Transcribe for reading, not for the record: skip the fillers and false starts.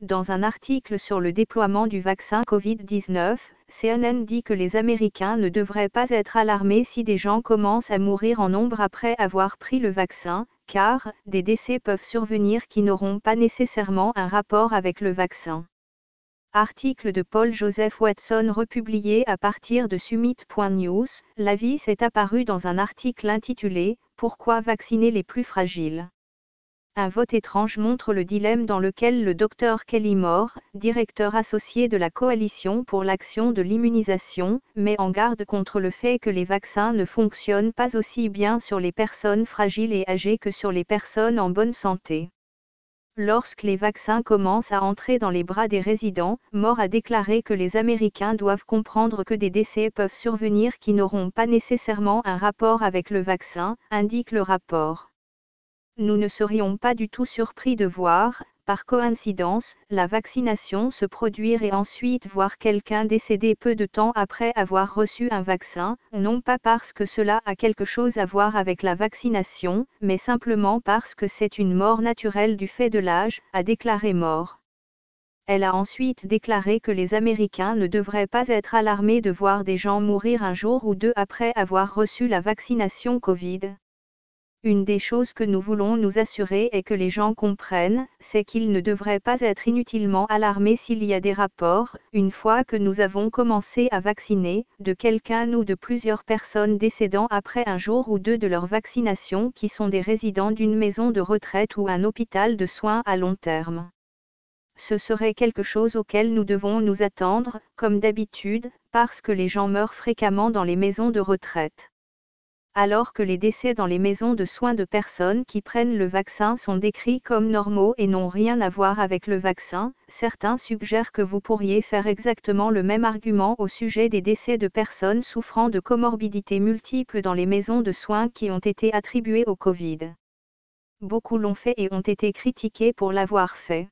Dans un article sur le déploiement du vaccin Covid-19, CNN dit que les Américains ne devraient pas être alarmés si des gens commencent à mourir en nombre après avoir pris le vaccin, car des décès peuvent survenir qui n'auront pas nécessairement un rapport avec le vaccin. Article de Paul Joseph Watson republié à partir de Summit.News, l'avis est apparu dans un article intitulé « Pourquoi vacciner les plus fragiles ?» Un vote étrange montre le dilemme dans lequel le Dr Kelly Moore, directeur associé de la Coalition pour l'action de l'immunisation, met en garde contre le fait que les vaccins ne fonctionnent pas aussi bien sur les personnes fragiles et âgées que sur les personnes en bonne santé. Lorsque les vaccins commencent à entrer dans les bras des résidents, Moore a déclaré que les Américains doivent comprendre que des décès peuvent survenir qui n'auront pas nécessairement un rapport avec le vaccin, indique le rapport. Nous ne serions pas du tout surpris de voir, par coïncidence, la vaccination se produire et ensuite voir quelqu'un décéder peu de temps après avoir reçu un vaccin, non pas parce que cela a quelque chose à voir avec la vaccination, mais simplement parce que c'est une mort naturelle du fait de l'âge, a déclaré Moore. Elle a ensuite déclaré que les Américains ne devraient pas être alarmés de voir des gens mourir un jour ou deux après avoir reçu la vaccination Covid. Une des choses que nous voulons nous assurer est que les gens comprennent, c'est qu'ils ne devraient pas être inutilement alarmés s'il y a des rapports, une fois que nous avons commencé à vacciner, de quelqu'un ou de plusieurs personnes décédant après un jour ou deux de leur vaccination qui sont des résidents d'une maison de retraite ou un hôpital de soins à long terme. Ce serait quelque chose auquel nous devons nous attendre, comme d'habitude, parce que les gens meurent fréquemment dans les maisons de retraite. Alors que les décès dans les maisons de soins de personnes qui prennent le vaccin sont décrits comme normaux et n'ont rien à voir avec le vaccin, certains suggèrent que vous pourriez faire exactement le même argument au sujet des décès de personnes souffrant de comorbidités multiples dans les maisons de soins qui ont été attribuées au Covid. Beaucoup l'ont fait et ont été critiqués pour l'avoir fait.